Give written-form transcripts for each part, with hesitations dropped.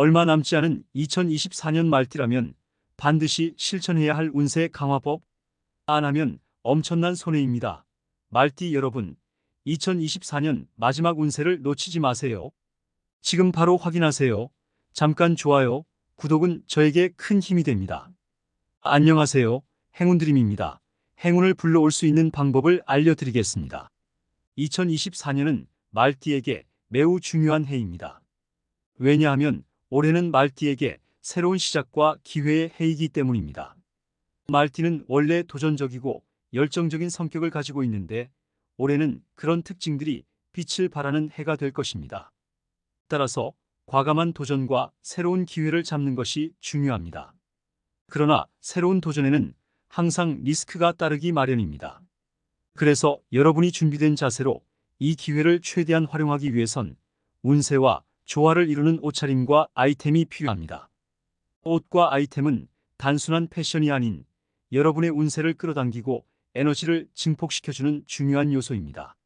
얼마 남지 않은 2024년 말띠라면 반드시 실천해야 할 운세 강화법. 안 하면 엄청난 손해입니다. 말띠 여러분, 2024년 마지막 운세를 놓치지 마세요. 지금 바로 확인하세요. 잠깐 좋아요, 구독은 저에게 큰 힘이 됩니다. 안녕하세요. 행운드림입니다. 행운을 불러올 수 있는 방법을 알려드리겠습니다. 2024년은 말띠에게 매우 중요한 해입니다. 왜냐하면 올해는 말띠에게 새로운 시작과 기회의 해이기 때문입니다. 말띠는 원래 도전적이고 열정적인 성격을 가지고 있는데 올해는 그런 특징들이 빛을 발하는 해가 될 것입니다. 따라서 과감한 도전과 새로운 기회를 잡는 것이 중요합니다. 그러나 새로운 도전에는 항상 리스크가 따르기 마련입니다. 그래서 여러분이 준비된 자세로 이 기회를 최대한 활용하기 위해선 운세와 조화를 이루는 옷차림과 아이템이 필요합니다. 옷과 아이템은 단순한 패션이 아닌 여러분의 운세를 끌어당기고 에너지를 증폭시켜주는 중요한 요소입니다.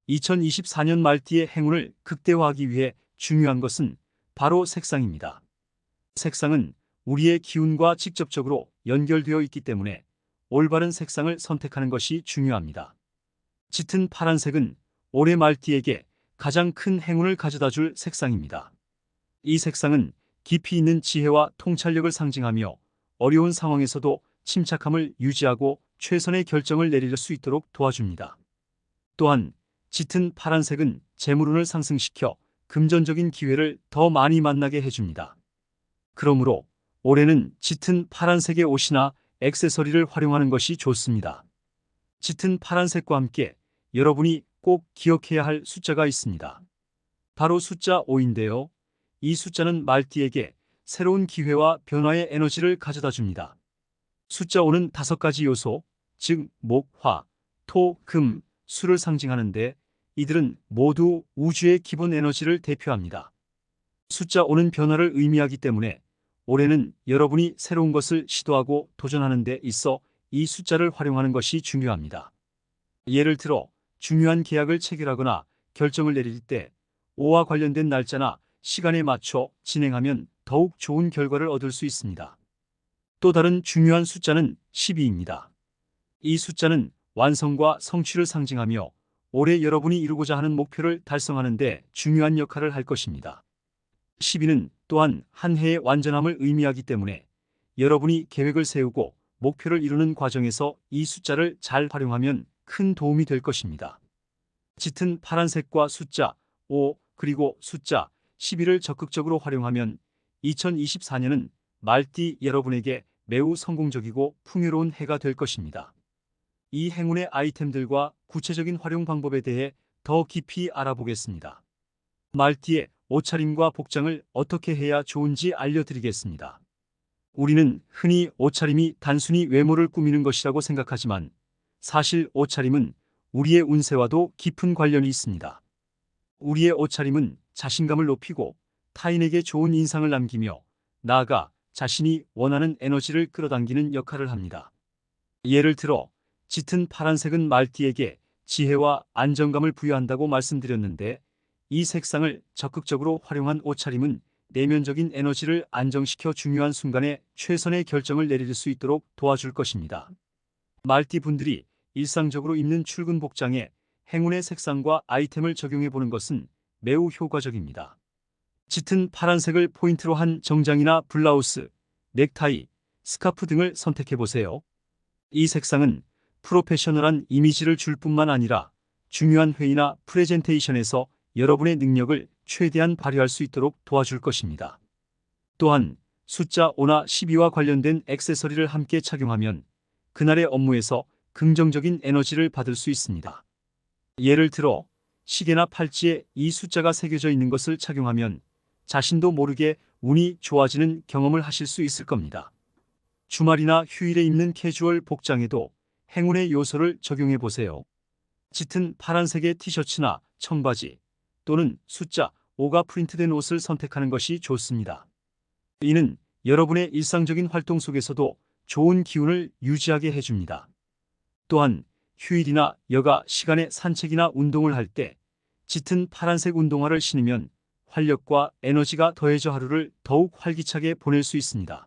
2024년 말띠의 행운을 극대화하기 위해 중요한 것은 바로 색상입니다. 색상은 우리의 기운과 직접적으로 연결되어 있기 때문에 올바른 색상을 선택하는 것이 중요합니다. 짙은 파란색은 올해 말띠에게 가장 큰 행운을 가져다 줄 색상입니다. 이 색상은 깊이 있는 지혜와 통찰력을 상징하며 어려운 상황에서도 침착함을 유지하고 최선의 결정을 내릴 수 있도록 도와줍니다. 또한 짙은 파란색은 재물운을 상승시켜 금전적인 기회를 더 많이 만나게 해줍니다. 그러므로 올해는 짙은 파란색의 옷이나 액세서리를 활용하는 것이 좋습니다. 짙은 파란색과 함께 여러분이 꼭 기억해야 할 숫자가 있습니다. 바로 숫자 5인데요. 이 숫자는 말띠에게 새로운 기회와 변화의 에너지를 가져다 줍니다. 숫자 5는 5가지 요소, 즉 목, 화, 토, 금, 수를 상징하는데 이들은 모두 우주의 기본 에너지를 대표합니다. 숫자 5는 변화를 의미하기 때문에 올해는 여러분이 새로운 것을 시도하고 도전하는 데 있어 이 숫자를 활용하는 것이 중요합니다. 예를 들어 중요한 계약을 체결하거나 결정을 내릴 때 5와 관련된 날짜나 시간에 맞춰 진행하면 더욱 좋은 결과를 얻을 수 있습니다. 또 다른 중요한 숫자는 12입니다. 이 숫자는 완성과 성취를 상징하며 올해 여러분이 이루고자 하는 목표를 달성하는 데 중요한 역할을 할 것입니다. 12는 또한 한 해의 완전함을 의미하기 때문에 여러분이 계획을 세우고 목표를 이루는 과정에서 이 숫자를 잘 활용하면 큰 도움이 될 것입니다. 짙은 파란색과 숫자 5 그리고 숫자 12를 적극적으로 활용하면 2024년은 말띠 여러분에게 매우 성공적이고 풍요로운 해가 될 것입니다. 이 행운의 아이템들과 구체적인 활용 방법에 대해 더 깊이 알아보겠습니다. 말띠의 옷차림과 복장을 어떻게 해야 좋은지 알려드리겠습니다. 우리는 흔히 옷차림이 단순히 외모를 꾸미는 것이라고 생각하지만 사실 옷차림은 우리의 운세와도 깊은 관련이 있습니다. 우리의 옷차림은 자신감을 높이고 타인에게 좋은 인상을 남기며 나아가 자신이 원하는 에너지를 끌어당기는 역할을 합니다. 예를 들어 짙은 파란색은 말띠에게 지혜와 안정감을 부여한다고 말씀드렸는데 이 색상을 적극적으로 활용한 옷차림은 내면적인 에너지를 안정시켜 중요한 순간에 최선의 결정을 내릴 수 있도록 도와줄 것입니다. 말띠 분들이 일상적으로 입는 출근 복장에 행운의 색상과 아이템을 적용해 보는 것은 매우 효과적입니다. 짙은 파란색을 포인트로 한 정장이나 블라우스, 넥타이, 스카프 등을 선택해 보세요. 이 색상은 프로페셔널한 이미지를 줄 뿐만 아니라 중요한 회의나 프레젠테이션에서 여러분의 능력을 최대한 발휘할 수 있도록 도와줄 것입니다. 또한 숫자 5나 12와 관련된 액세서리를 함께 착용하면 그날의 업무에서 긍정적인 에너지를 받을 수 있습니다. 예를 들어 시계나 팔찌에 이 숫자가 새겨져 있는 것을 착용하면 자신도 모르게 운이 좋아지는 경험을 하실 수 있을 겁니다. 주말이나 휴일에 입는 캐주얼 복장에도 행운의 요소를 적용해 보세요. 짙은 파란색의 티셔츠나 청바지 또는 숫자 5가 프린트된 옷을 선택하는 것이 좋습니다. 이는 여러분의 일상적인 활동 속에서도 좋은 기운을 유지하게 해줍니다. 또한 휴일이나 여가 시간에 산책이나 운동을 할 때 짙은 파란색 운동화를 신으면 활력과 에너지가 더해져 하루를 더욱 활기차게 보낼 수 있습니다.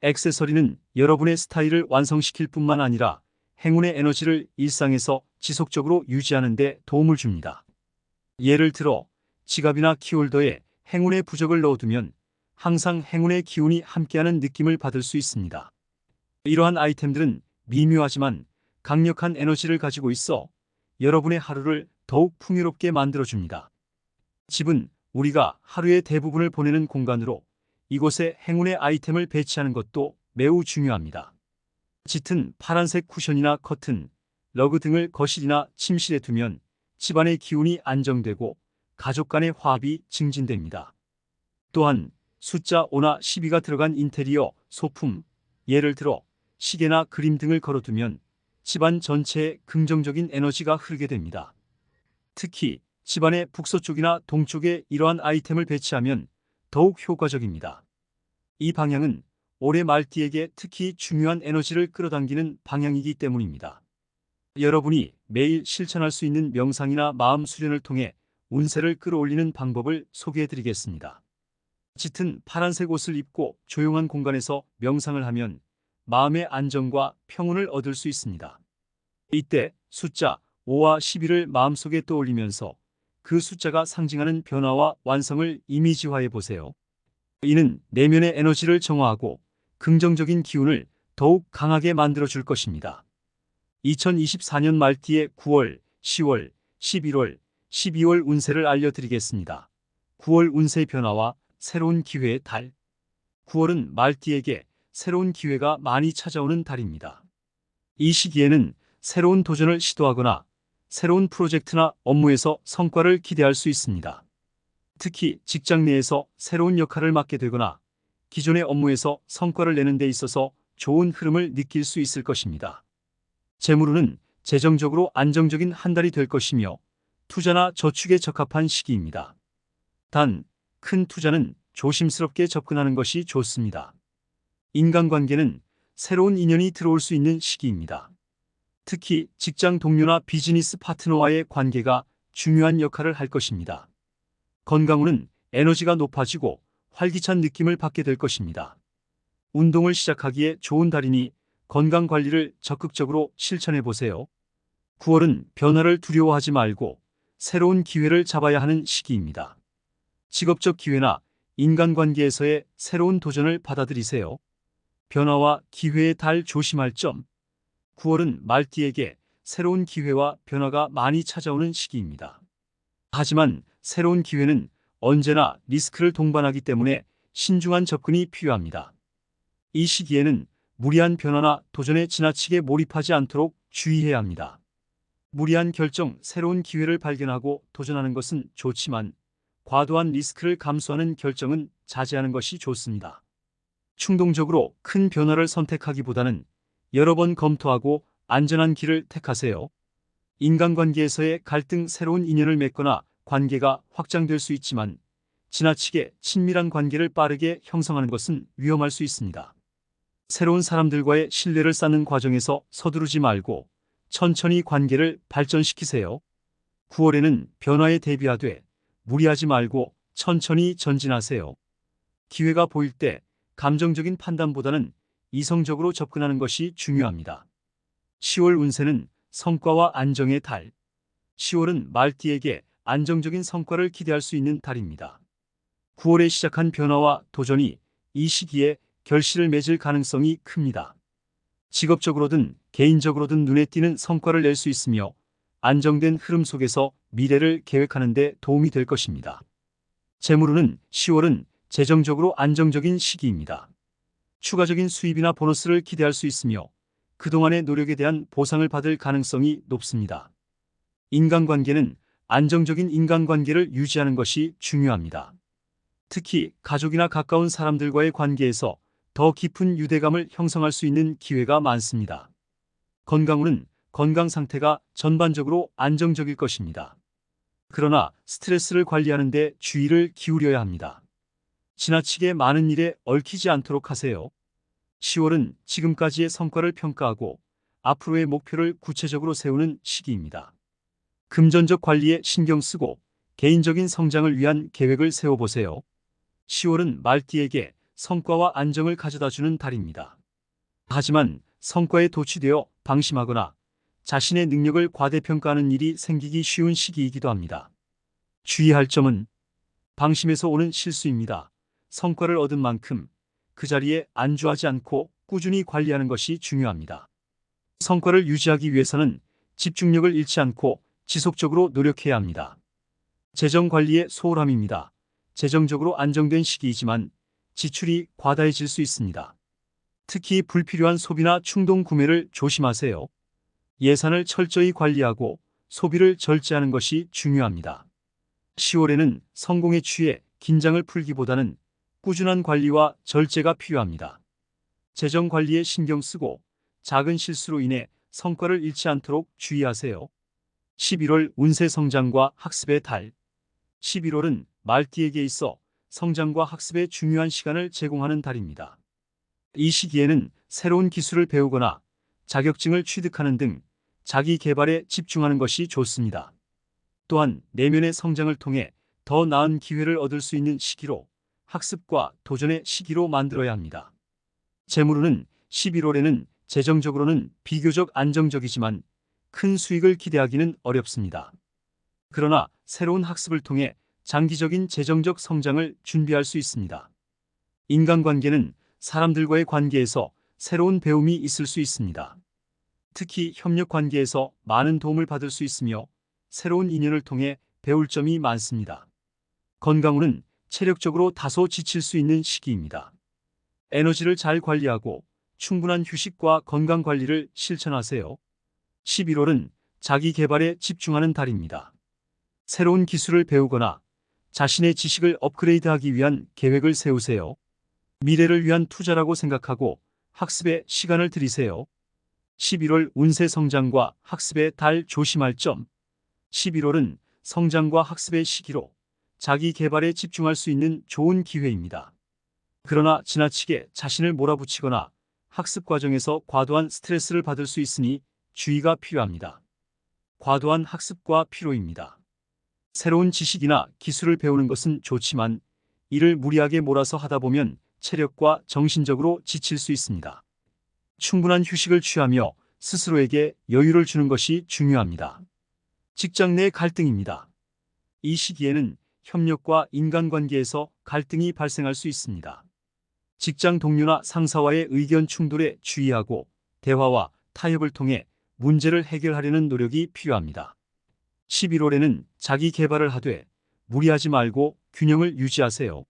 액세서리는 여러분의 스타일을 완성시킬 뿐만 아니라 행운의 에너지를 일상에서 지속적으로 유지하는 데 도움을 줍니다. 예를 들어 지갑이나 키홀더에 행운의 부적을 넣어두면 항상 행운의 기운이 함께하는 느낌을 받을 수 있습니다. 이러한 아이템들은 미묘하지만 강력한 에너지를 가지고 있어 여러분의 하루를 더욱 풍요롭게 만들어줍니다. 집은 우리가 하루의 대부분을 보내는 공간으로 이곳에 행운의 아이템을 배치하는 것도 매우 중요합니다. 짙은 파란색 쿠션이나 커튼, 러그 등을 거실이나 침실에 두면 집안의 기운이 안정되고 가족 간의 화합이 증진됩니다. 또한 숫자 5나 12가 들어간 인테리어 소품, 예를 들어 시계나 그림 등을 걸어두면 집안 전체에 긍정적인 에너지가 흐르게 됩니다. 특히 집안의 북서쪽이나 동쪽에 이러한 아이템을 배치하면 더욱 효과적입니다. 이 방향은 올해 말띠에게 특히 중요한 에너지를 끌어당기는 방향이기 때문입니다. 여러분이 매일 실천할 수 있는 명상이나 마음 수련을 통해 운세를 끌어올리는 방법을 소개해드리겠습니다. 짙은 파란색 옷을 입고 조용한 공간에서 명상을 하면 마음의 안정과 평온을 얻을 수 있습니다. 이때 숫자 5와 12를 마음속에 떠올리면서 그 숫자가 상징하는 변화와 완성을 이미지화해 보세요. 이는 내면의 에너지를 정화하고 긍정적인 기운을 더욱 강하게 만들어 줄 것입니다. 2024년 말띠의 9월, 10월, 11월, 12월 운세를 알려드리겠습니다. 9월 운세 변화와 새로운 기회의 달. 9월은 말띠에게 새로운 기회가 많이 찾아오는 달입니다. 이 시기에는 새로운 도전을 시도하거나 새로운 프로젝트나 업무에서 성과를 기대할 수 있습니다. 특히 직장 내에서 새로운 역할을 맡게 되거나 기존의 업무에서 성과를 내는 데 있어서 좋은 흐름을 느낄 수 있을 것입니다. 재물운은 재정적으로 안정적인 한 달이 될 것이며 투자나 저축에 적합한 시기입니다. 단, 큰 투자는 조심스럽게 접근하는 것이 좋습니다. 인간관계는 새로운 인연이 들어올 수 있는 시기입니다. 특히 직장 동료나 비즈니스 파트너와의 관계가 중요한 역할을 할 것입니다. 건강운은 에너지가 높아지고 활기찬 느낌을 받게 될 것입니다. 운동을 시작하기에 좋은 달이니 건강 관리를 적극적으로 실천해 보세요. 9월은 변화를 두려워하지 말고 새로운 기회를 잡아야 하는 시기입니다. 직업적 기회나 인간관계에서의 새로운 도전을 받아들이세요. 변화와 기회의 달 조심할 점. 9월은 말띠에게 새로운 기회와 변화가 많이 찾아오는 시기입니다. 하지만 새로운 기회는 언제나 리스크를 동반하기 때문에 신중한 접근이 필요합니다. 이 시기에는 무리한 변화나 도전에 지나치게 몰입하지 않도록 주의해야 합니다. 무리한 결정, 새로운 기회를 발견하고 도전하는 것은 좋지만 과도한 리스크를 감수하는 결정은 자제하는 것이 좋습니다. 충동적으로 큰 변화를 선택하기보다는 여러 번 검토하고 안전한 길을 택하세요. 인간관계에서의 갈등, 새로운 인연을 맺거나 관계가 확장될 수 있지만 지나치게 친밀한 관계를 빠르게 형성하는 것은 위험할 수 있습니다. 새로운 사람들과의 신뢰를 쌓는 과정에서 서두르지 말고 천천히 관계를 발전시키세요. 9월에는 변화에 대비하되 무리하지 말고 천천히 전진하세요. 기회가 보일 때 감정적인 판단보다는 이성적으로 접근하는 것이 중요합니다. 10월 운세는 성과와 안정의 달. 10월은 말띠에게 안정적인 성과를 기대할 수 있는 달입니다. 9월에 시작한 변화와 도전이 이 시기에 결실을 맺을 가능성이 큽니다. 직업적으로든 개인적으로든 눈에 띄는 성과를 낼 수 있으며 안정된 흐름 속에서 미래를 계획하는 데 도움이 될 것입니다. 재물운은 10월은 재정적으로 안정적인 시기입니다. 추가적인 수입이나 보너스를 기대할 수 있으며 그동안의 노력에 대한 보상을 받을 가능성이 높습니다. 인간관계는 안정적인 인간관계를 유지하는 것이 중요합니다. 특히 가족이나 가까운 사람들과의 관계에서 더 깊은 유대감을 형성할 수 있는 기회가 많습니다. 건강운은 건강 상태가 전반적으로 안정적일 것입니다. 그러나 스트레스를 관리하는 데 주의를 기울여야 합니다. 지나치게 많은 일에 얽히지 않도록 하세요. 10월은 지금까지의 성과를 평가하고 앞으로의 목표를 구체적으로 세우는 시기입니다. 금전적 관리에 신경 쓰고 개인적인 성장을 위한 계획을 세워보세요. 10월은 말띠에게 성과와 안정을 가져다주는 달입니다. 하지만 성과에 도취되어 방심하거나 자신의 능력을 과대평가하는 일이 생기기 쉬운 시기이기도 합니다. 주의할 점은 방심에서 오는 실수입니다. 성과를 얻은 만큼 그 자리에 안주하지 않고 꾸준히 관리하는 것이 중요합니다. 성과를 유지하기 위해서는 집중력을 잃지 않고 지속적으로 노력해야 합니다. 재정 관리의 소홀함입니다. 재정적으로 안정된 시기이지만 지출이 과다해질 수 있습니다. 특히 불필요한 소비나 충동 구매를 조심하세요. 예산을 철저히 관리하고 소비를 절제하는 것이 중요합니다. 10월에는 성공에 취해 긴장을 풀기보다는 꾸준한 관리와 절제가 필요합니다. 재정 관리에 신경 쓰고 작은 실수로 인해 성과를 잃지 않도록 주의하세요. 11월 운세 성장과 학습의 달. 11월은 말띠에게 있어 성장과 학습에 중요한 시간을 제공하는 달입니다. 이 시기에는 새로운 기술을 배우거나 자격증을 취득하는 등 자기 개발에 집중하는 것이 좋습니다. 또한 내면의 성장을 통해 더 나은 기회를 얻을 수 있는 시기로 학습과 도전의 시기로 만들어야 합니다. 재물운은 11월에는 재정적으로는 비교적 안정적이지만 큰 수익을 기대하기는 어렵습니다. 그러나 새로운 학습을 통해 장기적인 재정적 성장을 준비할 수 있습니다. 인간관계는 사람들과의 관계에서 새로운 배움이 있을 수 있습니다. 특히 협력 관계에서 많은 도움을 받을 수 있으며 새로운 인연을 통해 배울 점이 많습니다. 건강운은 체력적으로 다소 지칠 수 있는 시기입니다. 에너지를 잘 관리하고 충분한 휴식과 건강 관리를 실천하세요. 11월은 자기 개발에 집중하는 달입니다. 새로운 기술을 배우거나 자신의 지식을 업그레이드하기 위한 계획을 세우세요. 미래를 위한 투자라고 생각하고 학습에 시간을 들이세요. 11월 운세 성장과 학습의 달 조심할 점. 11월은 성장과 학습의 시기로 자기 개발에 집중할 수 있는 좋은 기회입니다. 그러나 지나치게 자신을 몰아붙이거나 학습 과정에서 과도한 스트레스를 받을 수 있으니 주의가 필요합니다. 과도한 학습과 피로입니다. 새로운 지식이나 기술을 배우는 것은 좋지만 이를 무리하게 몰아서 하다 보면 체력과 정신적으로 지칠 수 있습니다. 충분한 휴식을 취하며 스스로에게 여유를 주는 것이 중요합니다. 직장 내 갈등입니다. 이 시기에는 협력과 인간관계에서 갈등이 발생할 수 있습니다. 직장 동료나 상사와의 의견 충돌에 주의하고 대화와 타협을 통해 문제를 해결하려는 노력이 필요합니다. 11월에는 자기 개발을 하되 무리하지 말고 균형을 유지하세요.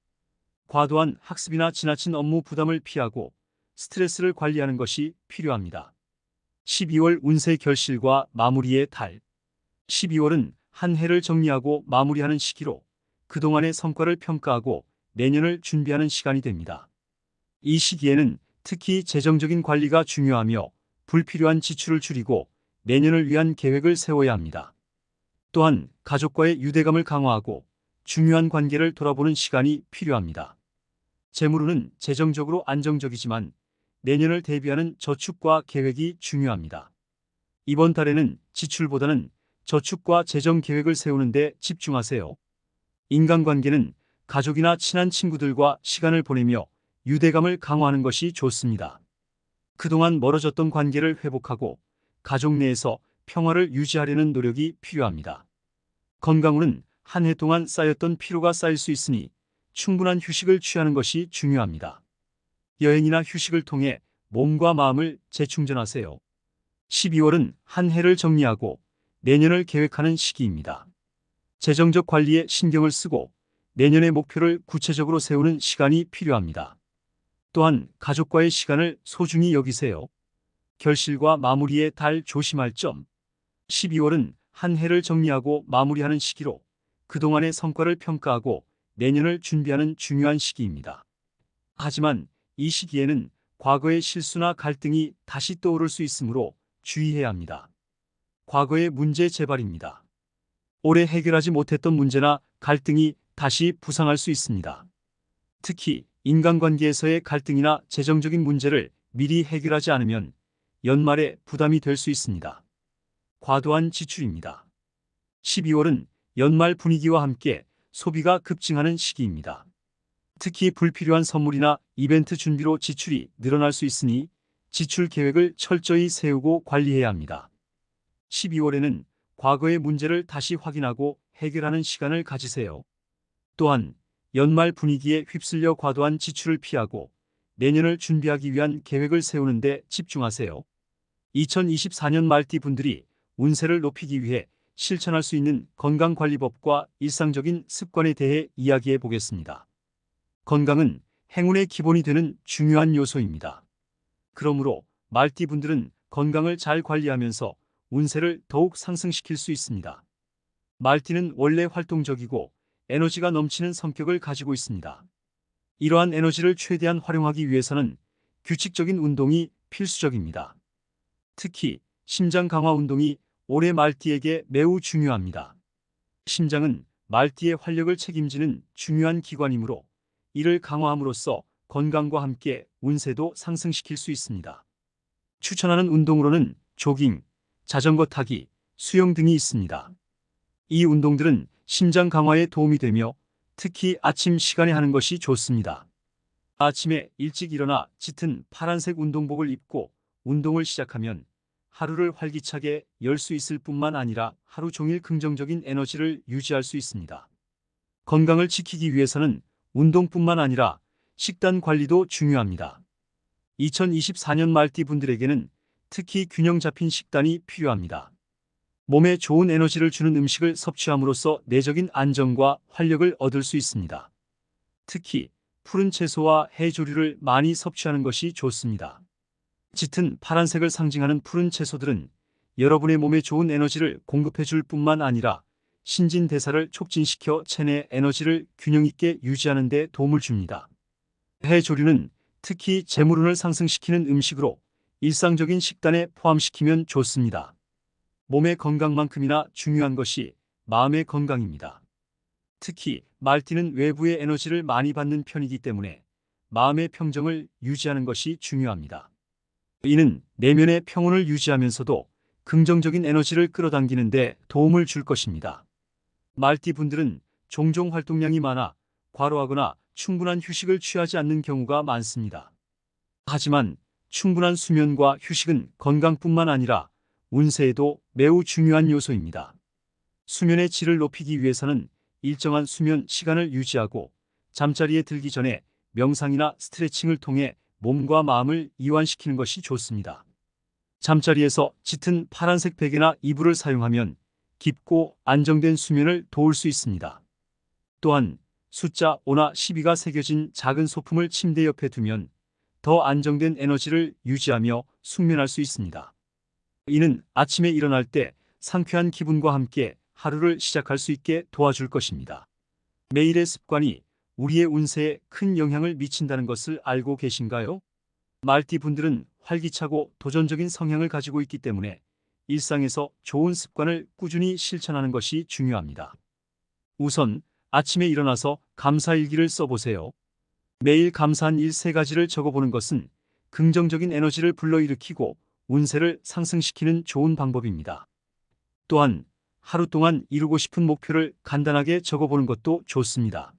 과도한 학습이나 지나친 업무 부담을 피하고 스트레스를 관리하는 것이 필요합니다. 12월 운세 결실과 마무리의 달. 12월은 한 해를 정리하고 마무리하는 시기로 그동안의 성과를 평가하고 내년을 준비하는 시간이 됩니다. 이 시기에는 특히 재정적인 관리가 중요하며 불필요한 지출을 줄이고 내년을 위한 계획을 세워야 합니다. 또한 가족과의 유대감을 강화하고 중요한 관계를 돌아보는 시간이 필요합니다. 재물운은 재정적으로 안정적이지만 내년을 대비하는 저축과 계획이 중요합니다. 이번 달에는 지출보다는 저축과 재정 계획을 세우는 데 집중하세요. 인간관계는 가족이나 친한 친구들과 시간을 보내며 유대감을 강화하는 것이 좋습니다. 그동안 멀어졌던 관계를 회복하고 가족 내에서 평화를 유지하려는 노력이 필요합니다. 건강운은 한 해 동안 쌓였던 피로가 쌓일 수 있으니 충분한 휴식을 취하는 것이 중요합니다. 여행이나 휴식을 통해 몸과 마음을 재충전하세요. 12월은 한 해를 정리하고 내년을 계획하는 시기입니다. 재정적 관리에 신경을 쓰고 내년의 목표를 구체적으로 세우는 시간이 필요합니다. 또한 가족과의 시간을 소중히 여기세요. 결실과 마무리의 달 조심할 점. 12월은 한 해를 정리하고 마무리하는 시기로 그동안의 성과를 평가하고 내년을 준비하는 중요한 시기입니다. 하지만 이 시기에는 과거의 실수나 갈등이 다시 떠오를 수 있으므로 주의해야 합니다. 과거의 문제 재발입니다. 올해 해결하지 못했던 문제나 갈등이 다시 부상할 수 있습니다. 특히 인간관계에서의 갈등이나 재정적인 문제를 미리 해결하지 않으면 연말에 부담이 될 수 있습니다. 과도한 지출입니다. 12월은 연말 분위기와 함께 소비가 급증하는 시기입니다. 특히 불필요한 선물이나 이벤트 준비로 지출이 늘어날 수 있으니 지출 계획을 철저히 세우고 관리해야 합니다. 12월에는 과거의 문제를 다시 확인하고 해결하는 시간을 가지세요. 또한 연말 분위기에 휩쓸려 과도한 지출을 피하고 내년을 준비하기 위한 계획을 세우는 데 집중하세요. 2024년 말띠 분들이 운세를 높이기 위해 실천할 수 있는 건강관리법과 일상적인 습관에 대해 이야기해 보겠습니다. 건강은 행운의 기본이 되는 중요한 요소입니다. 그러므로 말띠 분들은 건강을 잘 관리하면서 운세를 더욱 상승시킬 수 있습니다. 말띠는 원래 활동적이고 에너지가 넘치는 성격을 가지고 있습니다. 이러한 에너지를 최대한 활용하기 위해서는 규칙적인 운동이 필수적입니다. 특히 심장 강화 운동이 올해 말띠에게 매우 중요합니다. 심장은 말띠의 활력을 책임지는 중요한 기관이므로 이를 강화함으로써 건강과 함께 운세도 상승시킬 수 있습니다. 추천하는 운동으로는 조깅, 자전거 타기, 수영 등이 있습니다. 이 운동들은 심장 강화에 도움이 되며 특히 아침 시간에 하는 것이 좋습니다. 아침에 일찍 일어나 짙은 파란색 운동복을 입고 운동을 시작하면 하루를 활기차게 열 수 있을 뿐만 아니라 하루 종일 긍정적인 에너지를 유지할 수 있습니다. 건강을 지키기 위해서는 운동뿐만 아니라 식단 관리도 중요합니다. 2024년 말띠 분들에게는 특히 균형 잡힌 식단이 필요합니다. 몸에 좋은 에너지를 주는 음식을 섭취함으로써 내적인 안정과 활력을 얻을 수 있습니다. 특히 푸른 채소와 해조류를 많이 섭취하는 것이 좋습니다. 짙은 파란색을 상징하는 푸른 채소들은 여러분의 몸에 좋은 에너지를 공급해 줄 뿐만 아니라 신진대사를 촉진시켜 체내 에너지를 균형 있게 유지하는 데 도움을 줍니다. 해조류는 특히 재물운을 상승시키는 음식으로 일상적인 식단에 포함시키면 좋습니다. 몸의 건강만큼이나 중요한 것이 마음의 건강입니다. 특히 말띠는 외부의 에너지를 많이 받는 편이기 때문에 마음의 평정을 유지하는 것이 중요합니다. 이는 내면의 평온을 유지하면서도 긍정적인 에너지를 끌어당기는 데 도움을 줄 것입니다. 말띠 분들은 종종 활동량이 많아 과로하거나 충분한 휴식을 취하지 않는 경우가 많습니다. 하지만 충분한 수면과 휴식은 건강뿐만 아니라 운세에도 매우 중요한 요소입니다. 수면의 질을 높이기 위해서는 일정한 수면 시간을 유지하고 잠자리에 들기 전에 명상이나 스트레칭을 통해 몸과 마음을 이완시키는 것이 좋습니다. 잠자리에서 짙은 파란색 베개나 이불을 사용하면 깊고 안정된 수면을 도울 수 있습니다. 또한 숫자 5나 12가 새겨진 작은 소품을 침대 옆에 두면 더 안정된 에너지를 유지하며 숙면할 수 있습니다. 이는 아침에 일어날 때 상쾌한 기분과 함께 하루를 시작할 수 있게 도와줄 것입니다. 매일의 습관이 우리의 운세에 큰 영향을 미친다는 것을 알고 계신가요? 말띠 분들은 활기차고 도전적인 성향을 가지고 있기 때문에 일상에서 좋은 습관을 꾸준히 실천하는 것이 중요합니다. 우선 아침에 일어나서 감사일기를 써보세요. 매일 감사한 일 3가지를 적어보는 것은 긍정적인 에너지를 불러일으키고 운세를 상승시키는 좋은 방법입니다. 또한 하루 동안 이루고 싶은 목표를 간단하게 적어보는 것도 좋습니다.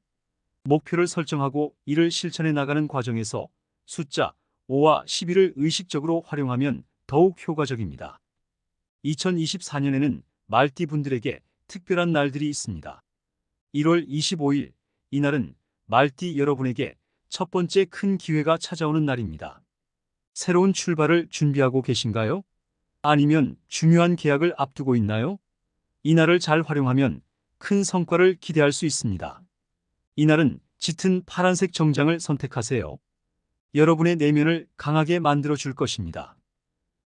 목표를 설정하고 이를 실천해 나가는 과정에서 숫자 5와 12를 의식적으로 활용하면 더욱 효과적입니다. 2024년에는 말띠 분들에게 특별한 날들이 있습니다. 1월 25일, 이날은 말띠 여러분에게 첫 번째 큰 기회가 찾아오는 날입니다. 새로운 출발을 준비하고 계신가요? 아니면 중요한 계약을 앞두고 있나요? 이날을 잘 활용하면 큰 성과를 기대할 수 있습니다. 이날은 짙은 파란색 정장을 선택하세요. 여러분의 내면을 강하게 만들어 줄 것입니다.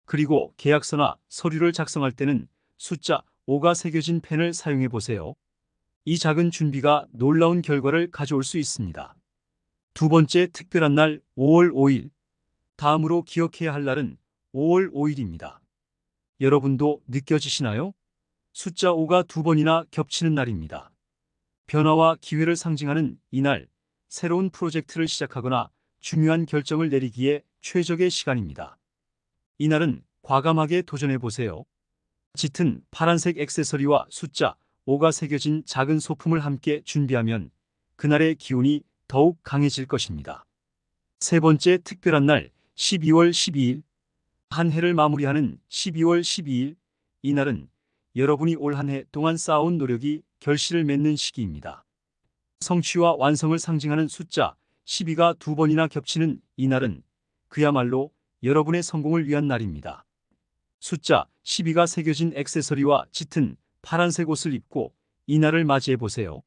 그리고 계약서나 서류를 작성할 때는 숫자 5가 새겨진 펜을 사용해 보세요. 이 작은 준비가 놀라운 결과를 가져올 수 있습니다. 두 번째 특별한 날 5월 5일. 다음으로 기억해야 할 날은 5월 5일입니다. 여러분도 느껴지시나요? 숫자 5가 2번이나 겹치는 날입니다. 변화와 기회를 상징하는 이날, 새로운 프로젝트를 시작하거나 중요한 결정을 내리기에 최적의 시간입니다. 이날은 과감하게 도전해 보세요. 짙은 파란색 액세서리와 숫자 5가 새겨진 작은 소품을 함께 준비하면 그날의 기운이 더욱 강해질 것입니다. 세 번째 특별한 날 12월 12일. 한 해를 마무리하는 12월 12일. 이날은 여러분이 올 한 해 동안 쌓아온 노력이 결실을 맺는 시기입니다. 성취와 완성을 상징하는 숫자 12가 두 번이나 겹치는 이날은 그야말로 여러분의 성공을 위한 날입니다. 숫자 12가 새겨진 액세서리와 짙은 파란색 옷을 입고 이날을 맞이해 보세요.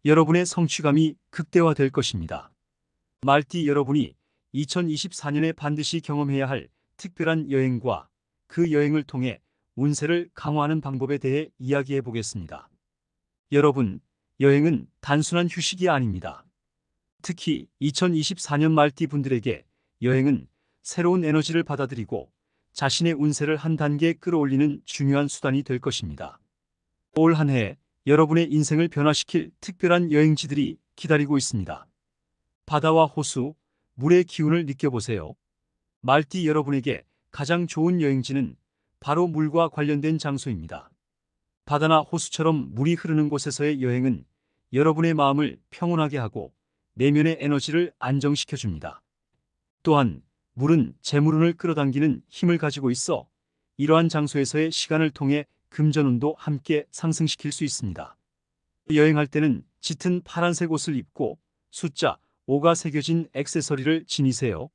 여러분의 성취감이 극대화될 것입니다. 말띠 여러분이 2024년에 반드시 경험해야 할 특별한 여행과 그 여행을 통해 운세를 강화하는 방법에 대해 이야기해 보겠습니다. 여러분, 여행은 단순한 휴식이 아닙니다. 특히 2024년 말띠 분들에게 여행은 새로운 에너지를 받아들이고 자신의 운세를 한 단계 끌어올리는 중요한 수단이 될 것입니다. 올 한 해 여러분의 인생을 변화시킬 특별한 여행지들이 기다리고 있습니다. 바다와 호수, 물의 기운을 느껴보세요. 말띠 여러분에게 가장 좋은 여행지는 바로 물과 관련된 장소입니다. 바다나 호수처럼 물이 흐르는 곳에서의 여행은 여러분의 마음을 평온하게 하고 내면의 에너지를 안정시켜 줍니다. 또한 물은 재물운을 끌어당기는 힘을 가지고 있어 이러한 장소에서의 시간을 통해 금전운도 함께 상승시킬 수 있습니다. 여행할 때는 짙은 파란색 옷을 입고 숫자 5가 새겨진 액세서리를 지니세요.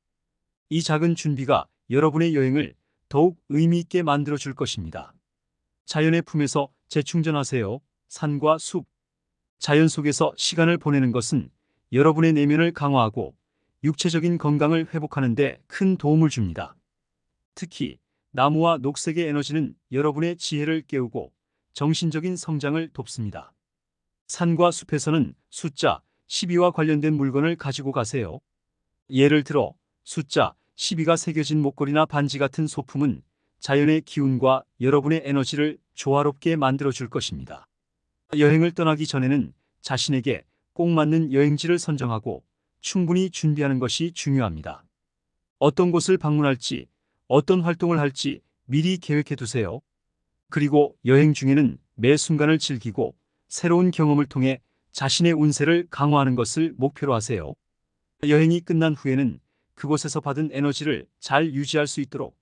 이 작은 준비가 여러분의 여행을 더욱 의미 있게 만들어 줄 것입니다. 자연의 품에서 재충전하세요. 산과 숲. 자연 속에서 시간을 보내는 것은 여러분의 내면을 강화하고 육체적인 건강을 회복하는 데 큰 도움을 줍니다. 특히 나무와 녹색의 에너지는 여러분의 지혜를 깨우고 정신적인 성장을 돕습니다. 산과 숲에서는 숫자 12와 관련된 물건을 가지고 가세요. 예를 들어 숫자 12가 새겨진 목걸이나 반지 같은 소품은 자연의 기운과 여러분의 에너지를 조화롭게 만들어 줄 것입니다. 여행을 떠나기 전에는 자신에게 꼭 맞는 여행지를 선정하고 충분히 준비하는 것이 중요합니다. 어떤 곳을 방문할지, 어떤 활동을 할지 미리 계획해 두세요. 그리고 여행 중에는 매 순간을 즐기고 새로운 경험을 통해 자신의 운세를 강화하는 것을 목표로 하세요. 여행이 끝난 후에는 그곳에서 받은 에너지를 잘 유지할 수 있도록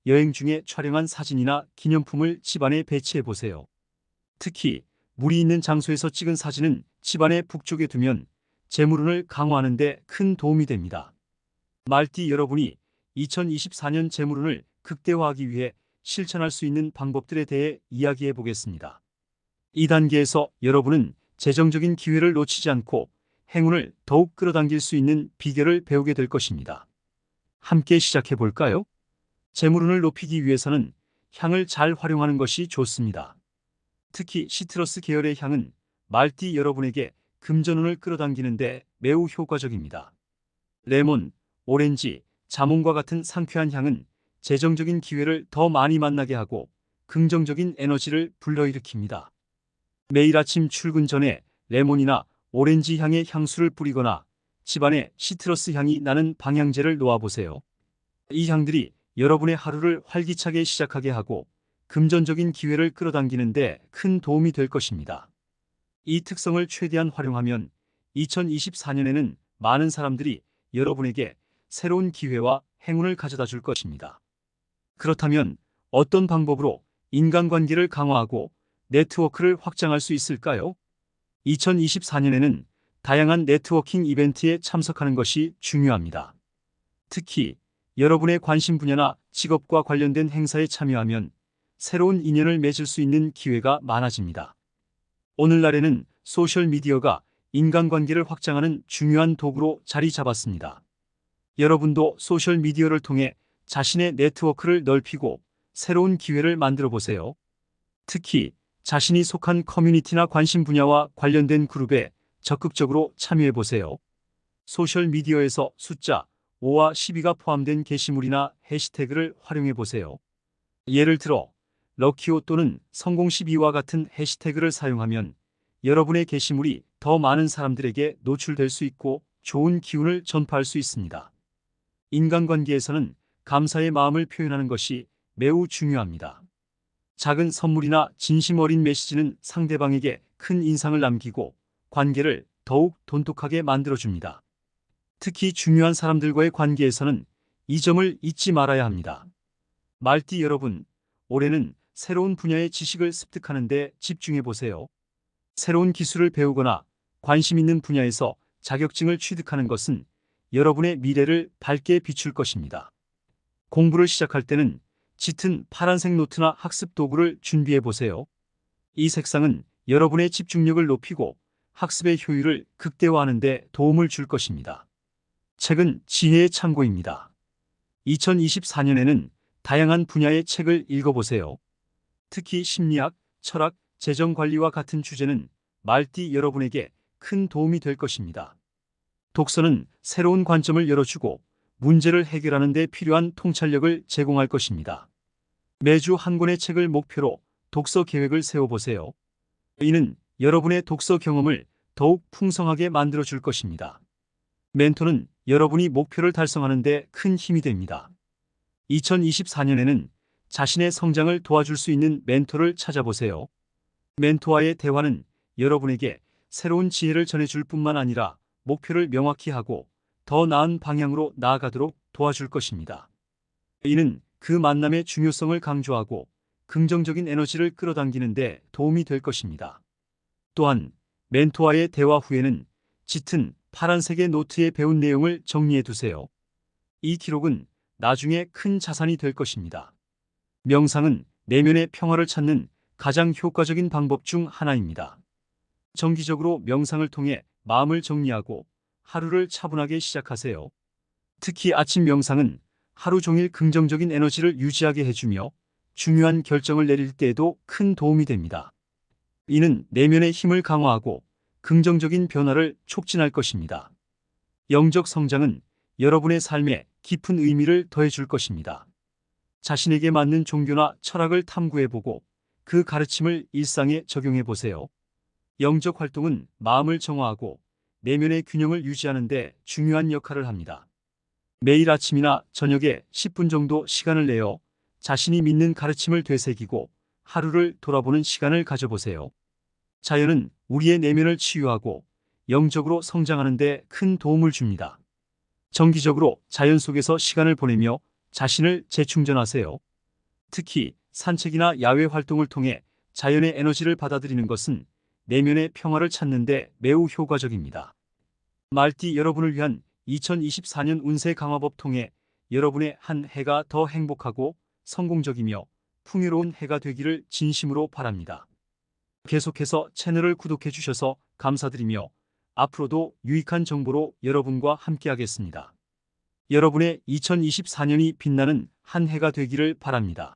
여행 중에 촬영한 사진이나 기념품을 집안에 배치해 보세요. 특히 물이 있는 장소에서 찍은 사진은 집안의 북쪽에 두면 재물운을 강화하는 데 큰 도움이 됩니다. 말띠 여러분이 2024년 재물운을 극대화하기 위해 실천할 수 있는 방법들에 대해 이야기해 보겠습니다. 이 단계에서 여러분은 재정적인 기회를 놓치지 않고 행운을 더욱 끌어당길 수 있는 비결을 배우게 될 것입니다. 함께 시작해 볼까요? 재물운을 높이기 위해서는 향을 잘 활용하는 것이 좋습니다. 특히 시트러스 계열의 향은 말띠 여러분에게 금전운을 끌어당기는데 매우 효과적입니다. 레몬, 오렌지, 자몽과 같은 상쾌한 향은 재정적인 기회를 더 많이 만나게 하고 긍정적인 에너지를 불러일으킵니다. 매일 아침 출근 전에 레몬이나 오렌지 향의 향수를 뿌리거나 집안에 시트러스 향이 나는 방향제를 놓아보세요. 이 향들이 여러분의 하루를 활기차게 시작하게 하고 금전적인 기회를 끌어당기는 데 큰 도움이 될 것입니다. 이 특성을 최대한 활용하면 2024년에는 많은 사람들이 여러분에게 새로운 기회와 행운을 가져다 줄 것입니다. 그렇다면 어떤 방법으로 인간관계를 강화하고 네트워크를 확장할 수 있을까요? 2024년에는 다양한 네트워킹 이벤트에 참석하는 것이 중요합니다. 특히 여러분의 관심 분야나 직업과 관련된 행사에 참여하면 새로운 인연을 맺을 수 있는 기회가 많아집니다. 오늘날에는 소셜미디어가 인간관계를 확장하는 중요한 도구로 자리 잡았습니다. 여러분도 소셜미디어를 통해 자신의 네트워크를 넓히고 새로운 기회를 만들어 보세요. 특히 자신이 속한 커뮤니티나 관심 분야와 관련된 그룹에 적극적으로 참여해 보세요. 소셜미디어에서 숫자 5와 12가 포함된 게시물이나 해시태그를 활용해 보세요. 예를 들어 럭키호 또는 성공12와 같은 해시태그를 사용하면 여러분의 게시물이 더 많은 사람들에게 노출될 수 있고 좋은 기운을 전파할 수 있습니다. 인간관계에서는 감사의 마음을 표현하는 것이 매우 중요합니다. 작은 선물이나 진심 어린 메시지는 상대방에게 큰 인상을 남기고 관계를 더욱 돈독하게 만들어줍니다. 특히 중요한 사람들과의 관계에서는 이 점을 잊지 말아야 합니다. 말띠 여러분, 올해는 새로운 분야의 지식을 습득하는 데 집중해 보세요. 새로운 기술을 배우거나 관심 있는 분야에서 자격증을 취득하는 것은 여러분의 미래를 밝게 비출 것입니다. 공부를 시작할 때는 짙은 파란색 노트나 학습 도구를 준비해 보세요. 이 색상은 여러분의 집중력을 높이고 학습의 효율을 극대화하는 데 도움을 줄 것입니다. 책은 지혜의 창고입니다. 2024년에는 다양한 분야의 책을 읽어보세요. 특히 심리학, 철학, 재정관리와 같은 주제는 말띠 여러분에게 큰 도움이 될 것입니다. 독서는 새로운 관점을 열어주고 문제를 해결하는 데 필요한 통찰력을 제공할 것입니다. 매주 한 권의 책을 목표로 독서 계획을 세워보세요. 이는 여러분의 독서 경험을 더욱 풍성하게 만들어줄 것입니다. 멘토는 여러분이 목표를 달성하는 데 큰 힘이 됩니다. 2024년에는 자신의 성장을 도와줄 수 있는 멘토를 찾아보세요. 멘토와의 대화는 여러분에게 새로운 지혜를 전해줄 뿐만 아니라 목표를 명확히 하고 더 나은 방향으로 나아가도록 도와줄 것입니다. 이는 그 만남의 중요성을 강조하고 긍정적인 에너지를 끌어당기는 데 도움이 될 것입니다. 또한 멘토와의 대화 후에는 짙은 파란색의 노트에 배운 내용을 정리해 두세요. 이 기록은 나중에 큰 자산이 될 것입니다. 명상은 내면의 평화를 찾는 가장 효과적인 방법 중 하나입니다. 정기적으로 명상을 통해 마음을 정리하고 하루를 차분하게 시작하세요. 특히 아침 명상은 하루 종일 긍정적인 에너지를 유지하게 해주며 중요한 결정을 내릴 때에도 큰 도움이 됩니다. 이는 내면의 힘을 강화하고 긍정적인 변화를 촉진할 것입니다. 영적 성장은 여러분의 삶에 깊은 의미를 더해줄 것입니다. 자신에게 맞는 종교나 철학을 탐구해보고 그 가르침을 일상에 적용해보세요. 영적 활동은 마음을 정화하고 내면의 균형을 유지하는 데 중요한 역할을 합니다. 매일 아침이나 저녁에 10분 정도 시간을 내어 자신이 믿는 가르침을 되새기고 하루를 돌아보는 시간을 가져보세요. 자연은 우리의 내면을 치유하고 영적으로 성장하는 데 큰 도움을 줍니다. 정기적으로 자연 속에서 시간을 보내며 자신을 재충전하세요. 특히 산책이나 야외 활동을 통해 자연의 에너지를 받아들이는 것은 내면의 평화를 찾는 데 매우 효과적입니다. 말띠 여러분을 위한 2024년 운세 강화법 통해 여러분의 한 해가 더 행복하고 성공적이며 풍요로운 해가 되기를 진심으로 바랍니다. 계속해서 채널을 구독해 주셔서 감사드리며 앞으로도 유익한 정보로 여러분과 함께하겠습니다. 여러분의 2024년이 빛나는 한 해가 되기를 바랍니다.